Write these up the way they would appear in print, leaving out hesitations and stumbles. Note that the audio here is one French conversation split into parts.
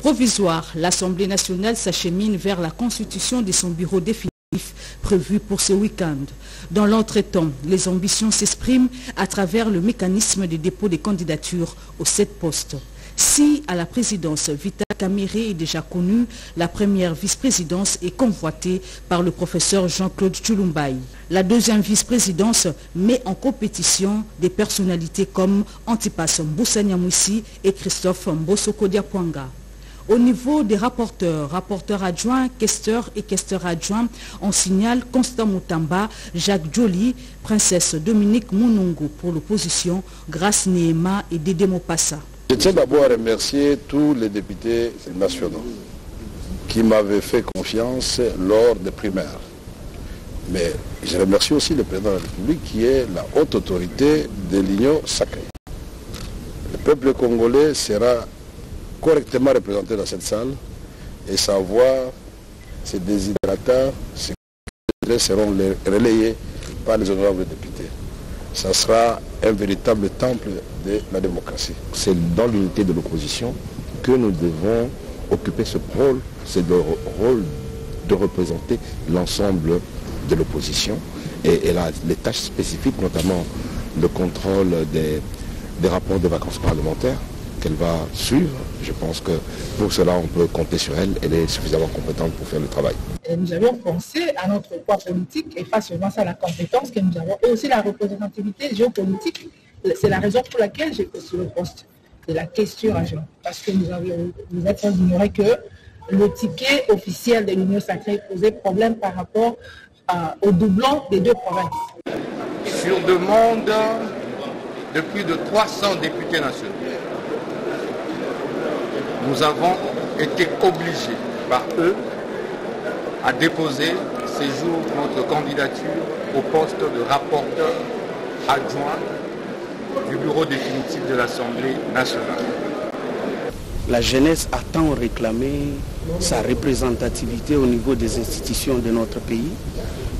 provisoire, l'Assemblée nationale s'achemine vers la constitution de son bureau définitif prévu pour ce week-end. Dans l'entretemps, les ambitions s'expriment à travers le mécanisme de dépôt des candidatures aux 7 postes. Si à la présidence, Vita Kamere est déjà connue, la première vice-présidence est convoitée par le professeur Jean-Claude Tshulumbaï. La deuxième vice-présidence met en compétition des personnalités comme Antipas Mboussa-Nyamwisi et Christophe Mbosoko Diapwanga. Au niveau des rapporteurs adjoints, questeurs et questeurs adjoints, on signale Constant Moutamba, Jacques Joly, Princesse Dominique Mounongo pour l'opposition, Grace Nehema et Dédé Mopassa. Je tiens d'abord à remercier tous les députés nationaux qui m'avaient fait confiance lors des primaires. Mais je remercie aussi le président de la République qui est la haute autorité de l'Union sacrée. Le peuple congolais sera correctement représenté dans cette salle et sa voix, ses désiderata, ses seront relayés par les honorables députés. Ça sera un véritable temple de la démocratie. C'est dans l'unité de l'opposition que nous devons occuper ce rôle. C'est le rôle de représenter l'ensemble de l'opposition et les tâches spécifiques, notamment le contrôle des rapports de vacances parlementaires qu'elle va suivre. Je pense que pour cela, on peut compter sur elle. Elle est suffisamment compétente pour faire le travail. Et nous avions pensé à notre poids politique et pas seulement ça, la compétence que nous avons, et aussi la représentativité géopolitique. C'est la raison pour laquelle j'ai postulé le poste de la question agent. Parce que nous êtes ignorés que le ticket officiel de l'Union sacrée posait problème par rapport au doublon des 2 provinces. Sur demande de plus de 300 députés nationaux, nous avons été obligés par eux à déposer ces jours notre candidature au poste de rapporteur adjoint du bureau définitif de l'Assemblée nationale. La jeunesse a tant réclamé sa représentativité au niveau des institutions de notre pays.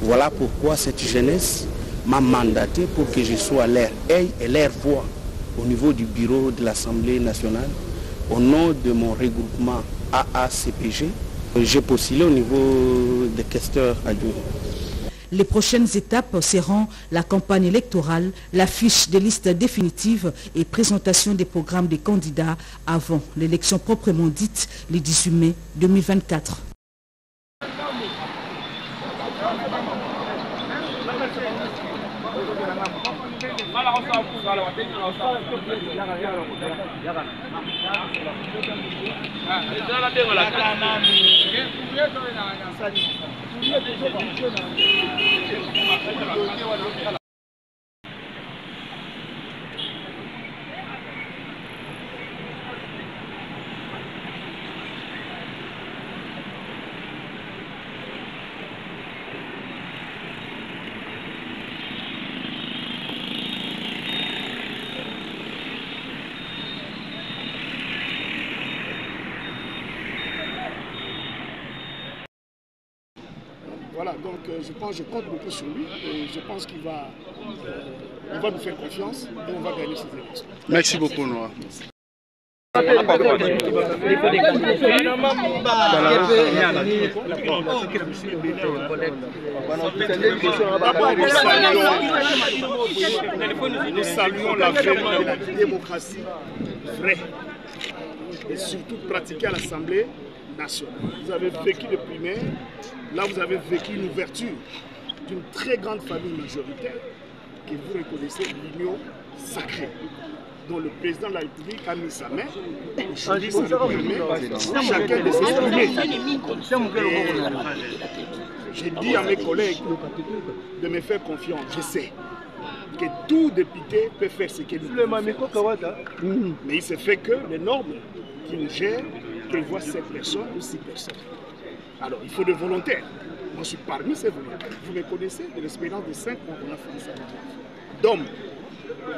Voilà pourquoi cette jeunesse m'a mandaté pour que je sois leur œil et leur voix au niveau du bureau de l'Assemblée nationale. Au nom de mon regroupement AACPG, j'ai postulé au niveau des questeurs adjoints. Les prochaines étapes seront la campagne électorale, l'affiche des listes définitives et présentation des programmes des candidats avant l'élection proprement dite le 18 mai 2024. Voilà, donc je compte beaucoup sur lui et je pense qu'il va nous faire confiance et on va gagner ces élections. Merci beaucoup, Noah. Nous saluons l'avènement de la démocratie vraie et surtout pratiquée à l'Assemblée nationale. Vous avez vécu le primaire, là vous avez vécu une ouverture d'une très grande famille majoritaire que vous reconnaissez, l'Union sacrée, dont le président de la République a mis sa main. Aujourd'hui, ça nous permet chacun de s'exprimer. J'ai dit à mes collègues de me faire confiance. Je sais que tout député peut faire ce qu'il veut. Mais il se fait que les normes qui nous gèrent prévoient 7 personnes ou 6 personnes. Alors, il faut des volontaires. Moi, je suis parmi ces volontaires. Vous me connaissez de l'expérience de 5 ans qu'on a fait ça. D'hommes.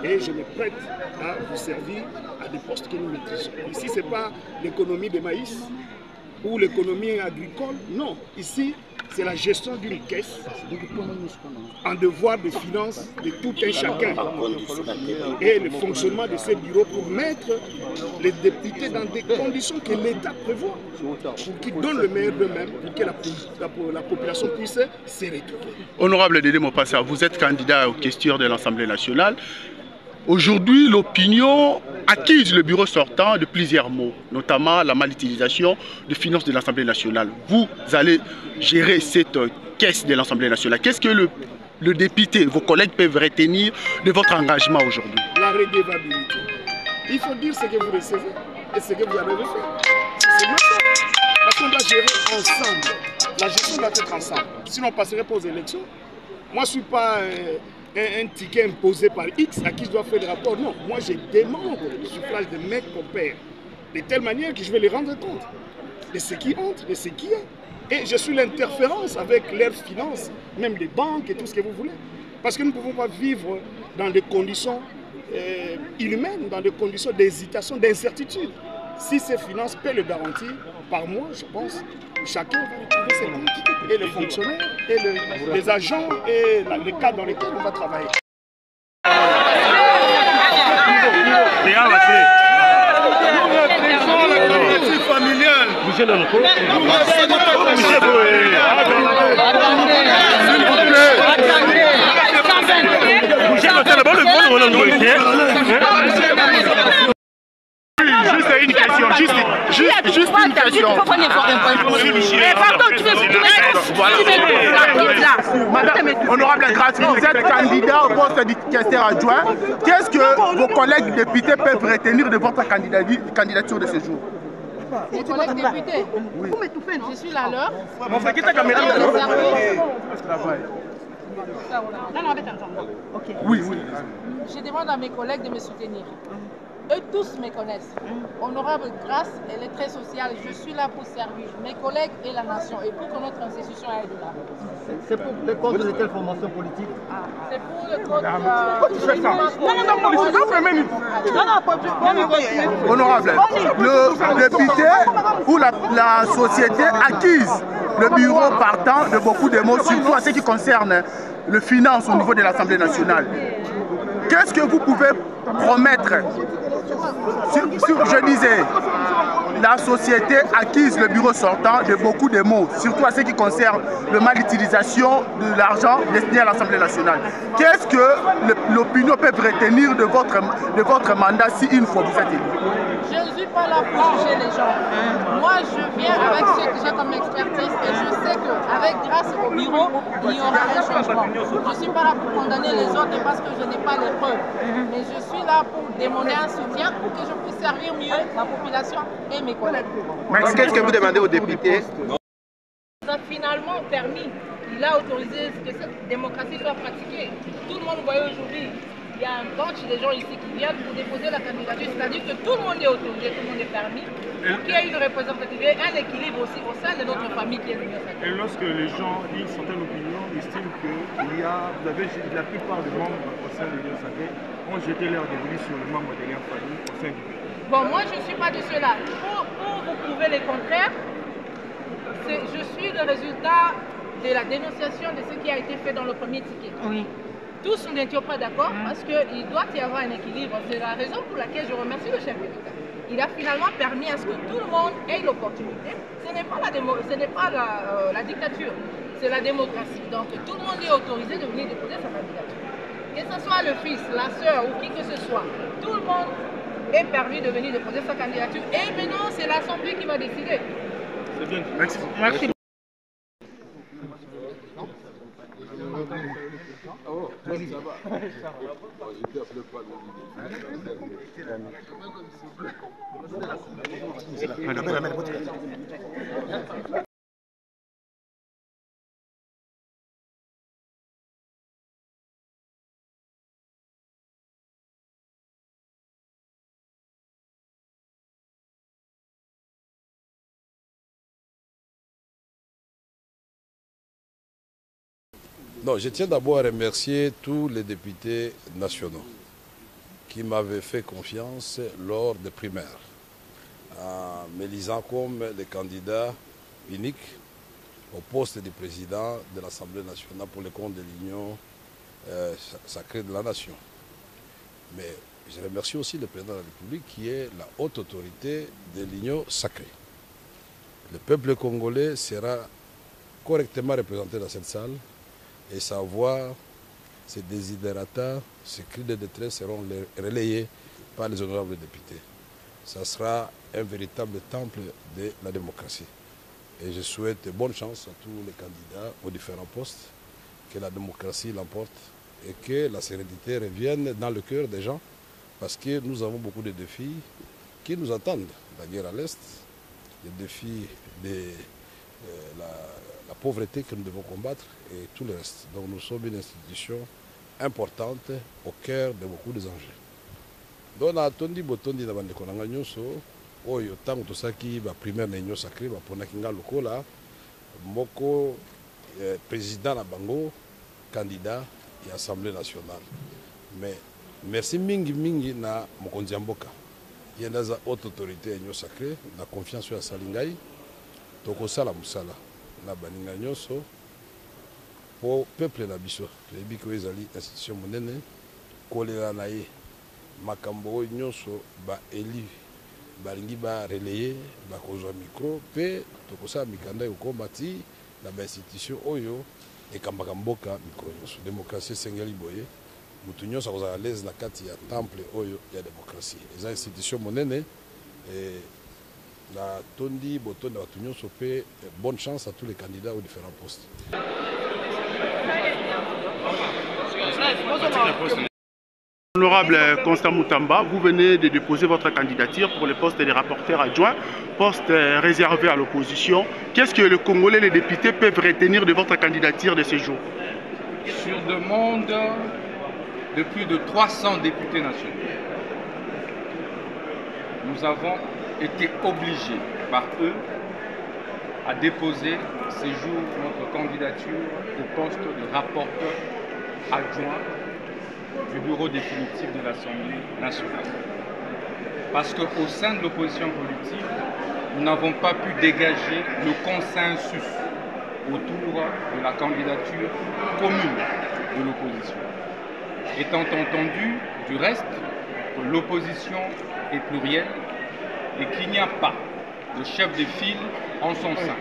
Et je me prête à vous servir à des postes que nous maîtrisons. Ici, ce n'est pas l'économie de maïs ou l'économie agricole. Non. Ici, c'est la gestion d'une caisse, un devoir de finances de tout un chacun et le fonctionnement de ces bureaux pour mettre les députés dans des conditions que l'État prévoit, pour qu'ils donnent le meilleur d'eux-mêmes, pour que la population puisse se retrouver. Honorable Dédé Mopassa, vous êtes candidat aux questions de l'Assemblée nationale. Aujourd'hui, l'opinion accuse le bureau sortant de plusieurs mots, notamment la malutilisation des finances de l'Assemblée nationale. Vous allez gérer cette caisse de l'Assemblée nationale. Qu'est-ce que le député, vos collègues peuvent retenir de votre engagement aujourd'hui? La redevabilité. Il faut dire ce que vous recevez et ce que vous avez fait. C'est bien ça. Parce qu'on doit gérer ensemble. La gestion doit être ensemble. Sinon, on ne passerait pas aux élections. Moi, je ne suis pas un ticket imposé par X à qui je dois faire le rapport. Non, moi, je demande le suffrage de mes compères de telle manière que je vais les rendre compte de ce qui entre, de ce qui est. Et je suis l'interférence avec leurs finances, même les banques et tout ce que vous voulez. Parce que nous ne pouvons pas vivre dans des conditions inhumaines, dans des conditions d'hésitation, d'incertitude. Si ces finances peuvent le garantir, par mois, je pense, chacun va retrouver ses comptes, et les fonctionnaires, et les agents, et les cadres dans lesquels on va travailler. Juste une question, juste une question. Madame, honorable Grâce, vous êtes candidat au poste de questeur adjoint. Qu'est-ce que vos collègues députés peuvent retenir de votre candidature de ce jour? Mes collègues députés, vous m'étouffez, non? Je suis là, leur. Oui. Je demande à mes collègues de me soutenir. Eux tous me connaissent. Honorable Grâce, elle est très sociale. Je suis là pour servir mes collègues et la nation et pour que notre institution aille de là. C'est pour le compte de quelle formation politique? C'est pour le compte Honorable, le député ou la société accuse le bureau partant de beaucoup de mots, surtout à ce qui concerne le finance au niveau de l'Assemblée nationale. Qu'est-ce que vous pouvez promettre? Je disais, la société accuse le bureau sortant de beaucoup de mots, surtout à ce qui concerne la mal-utilisation de l'argent destiné à l'Assemblée nationale. Qu'est-ce que l'opinion peut retenir de votre mandat si une fois vous êtes élu? Je ne suis pas là pour juger les gens. Moi, je viens avec ce que j'ai comme expertise et je sais qu'avec grâce au bureau, il y aura un changement. Je ne suis pas là pour condamner les autres parce que je n'ai pas les preuves. Mais je suis là pour demander un soutien pour que je puisse servir mieux la population et mes collègues. Qu'est-ce que vous demandez aux députés? Ça a finalement permis, il a autorisé que cette démocratie soit pratiquée. Tout le monde voyait aujourd'hui. Il y a un bunch de gens ici qui viennent pour déposer la candidature, c'est-à-dire que tout le monde est autorisé, tout le monde est permis, pour qu'il y ait une représentativité, un équilibre aussi au sein de notre famille qui est l'Union sacrée. Et lorsque les gens disent certaines opinions, estiment que la plupart des membres au sein de l'Union sacrée ont jeté leur dévolu sur les membres de leur famille au sein du pays. Bon, moi je ne suis pas de cela. Pour vous prouver le contraire, je suis le résultat de la dénonciation de ce qui a été fait dans le premier ticket. Oui. Tous n'étions pas d'accord parce qu'il doit y avoir un équilibre. C'est la raison pour laquelle je remercie le chef de l'État. Il a finalement permis à ce que tout le monde ait l'opportunité. Ce n'est pas la dictature, c'est la démocratie. Donc tout le monde est autorisé de venir déposer sa candidature. Que ce soit le fils, la sœur ou qui que ce soit, tout le monde est permis de venir déposer sa candidature. Et maintenant, c'est l'Assemblée qui va décider. C'est bien. Merci. Merci. Non, je tiens d'abord à remercier tous les députés nationaux qui m'avaient fait confiance lors des primaires, en m'élisant comme le candidat unique au poste de président de l'Assemblée nationale pour le compte de l'Union sacrée de la nation. Mais je remercie aussi le président de la République qui est la haute autorité de l'Union sacrée. Le peuple congolais sera correctement représenté dans cette salle et sa voix, ses desiderata, ses cris de détresse seront relayés par les honorables députés. Ça sera un véritable temple de la démocratie. Et je souhaite bonne chance à tous les candidats aux différents postes, que la démocratie l'emporte et que la sérénité revienne dans le cœur des gens, parce que nous avons beaucoup de défis qui nous attendent. La guerre à l'Est, les défis de la pauvreté que nous devons combattre et tout le reste. Donc nous sommes une institution importante au cœur de beaucoup des enjeux. Donc na tondi botondi na bandeko na nyonso oyo tango tosaki ba primaire na union sacrée ba ponaki nga lokola moko président na bango candidat à l'Assemblée nationale. Mais merci mingi na mokonzi mboka. Yenda za haute autorité union sacrée na confiance ya salingai tokosala musala na baninga nyonso pour peuple na biso. Les biko ezali institution monene kolela na ye makambo nyonso ba eli balingi ba relayer ba kozwa micro pe tokosala mikanda yo kombati na ba institution oyo ekambaka mboka micro nyonso. Démocratie sengeli boye mutu nyonso akozala à l'aise na kati ya temple oyo ya démocratie. Eza institution monene et la tondi botondi batu nyonso pe bonne chance à tous les candidats aux différents postes. Honorable Constant Moutamba, vous venez de déposer votre candidature pour le poste de rapporteur adjoint, poste réservé à l'opposition. Qu'est-ce que les Congolais, les députés peuvent retenir de votre candidature de ce jour? Sur demande de plus de 300 députés nationaux, nous avons été obligés par eux à déposer ce jour notre candidature au poste de rapporteur adjoint du bureau définitif de l'Assemblée nationale. Parce qu'au sein de l'opposition politique, nous n'avons pas pu dégager le consensus autour de la candidature commune de l'opposition. Étant entendu, du reste, que l'opposition est plurielle et qu'il n'y a pas de chef de file en son sein.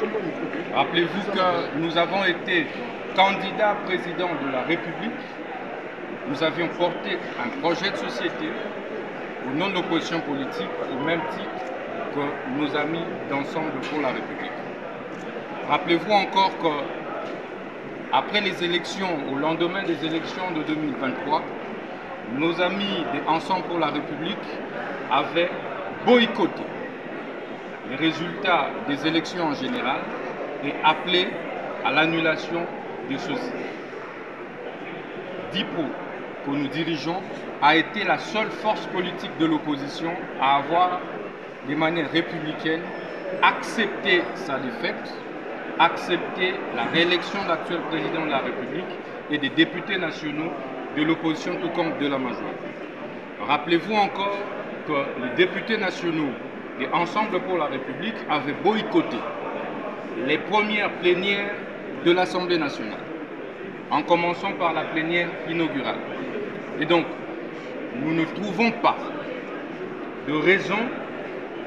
Rappelez-vous que nous avons été candidats président de la République. Nous avions porté un projet de société au nom de l'opposition politique au même titre que nos amis d'Ensemble pour la République. Rappelez-vous encore qu'après les élections, au lendemain des élections de 2023, nos amis d'Ensemble pour la République avaient boycotté les résultats des élections en général et appelé à l'annulation de ceux-ci. DIPO, que nous dirigeons, a été la seule force politique de l'opposition à avoir, de manière républicaine, accepté sa défaite, accepté la réélection de l'actuel président de la République et des députés nationaux de l'opposition tout comme de la majorité. Rappelez-vous encore que les députés nationaux et Ensemble pour la République avaient boycotté les premières plénières de l'Assemblée nationale, en commençant par la plénière inaugurale. Et donc, nous ne trouvons pas de raison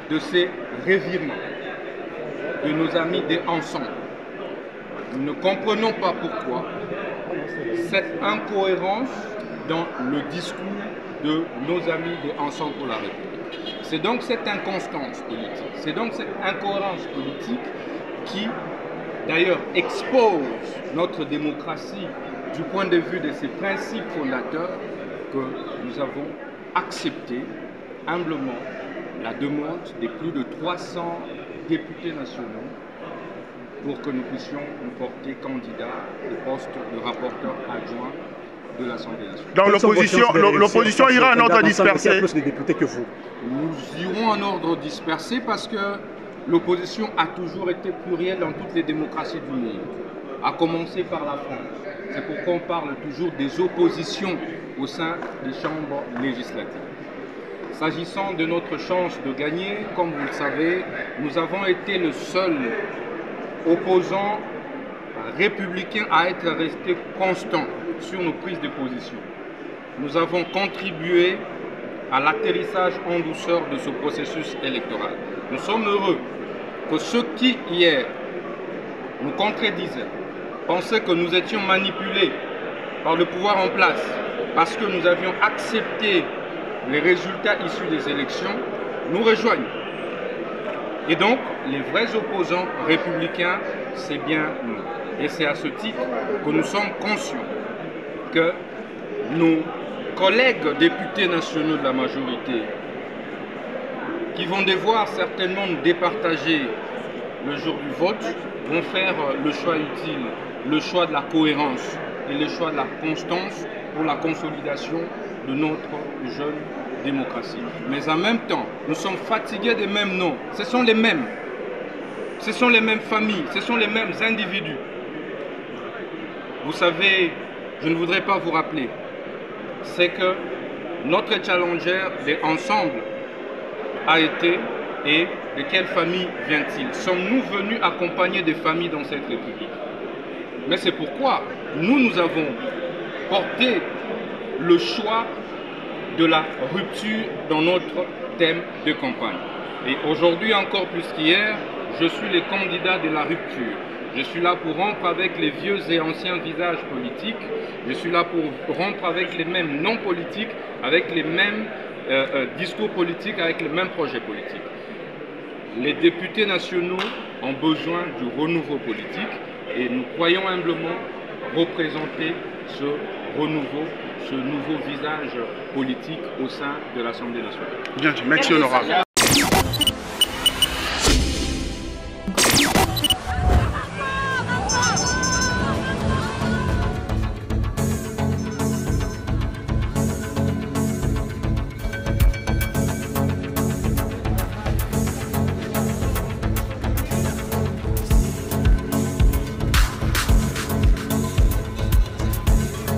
de ces revirements de nos amis des Ensemble. Nous ne comprenons pas pourquoi cette incohérence dans le discours de nos amis des Ensemble pour la République. C'est donc cette inconstance politique, c'est donc cette incohérence politique qui, d'ailleurs, expose notre démocratie du point de vue de ses principes fondateurs que nous avons accepté humblement la demande des plus de 300 députés nationaux pour que nous puissions nous porter candidats au poste de rapporteur adjoint de l'Assemblée nationale. Dans l'opposition ira en ordre dispersé. Plus de députés que vous. Nous irons en ordre dispersé parce que l'opposition a toujours été plurielle dans toutes les démocraties du monde, à commencer par la France. C'est pourquoi on parle toujours des oppositions au sein des chambres législatives. S'agissant de notre chance de gagner, comme vous le savez, nous avons été le seul opposant républicains à être restés constants sur nos prises de position. Nous avons contribué à l'atterrissage en douceur de ce processus électoral. Nous sommes heureux que ceux qui, hier, nous contredisaient, pensaient que nous étions manipulés par le pouvoir en place parce que nous avions accepté les résultats issus des élections, nous rejoignent. Et donc, les vrais opposants républicains, c'est bien nous. Et c'est à ce titre que nous sommes conscients que nos collègues députés nationaux de la majorité, qui vont devoir certainement nous départager le jour du vote, vont faire le choix utile, le choix de la cohérence et le choix de la constance pour la consolidation de notre jeune démocratie. Mais en même temps, nous sommes fatigués des mêmes noms. Ce sont les mêmes. Ce sont les mêmes familles, ce sont les mêmes individus. Vous savez, je ne voudrais pas vous rappeler, c'est que notre challenger de Ensemble a été et de quelle famille vient-il? Sommes-nous venus accompagner des familles dans cette République? Mais c'est pourquoi nous avons porté le choix de la rupture dans notre thème de campagne. Et aujourd'hui encore plus qu'hier, je suis le candidat de la rupture. Je suis là pour rompre avec les vieux et anciens visages politiques. Je suis là pour rompre avec les mêmes noms politiques, avec les mêmes discours politiques, avec les mêmes projets politiques. Les députés nationaux ont besoin du renouveau politique et nous croyons humblement représenter ce renouveau, ce nouveau visage politique au sein de l'Assemblée nationale. Bien, merci honorable.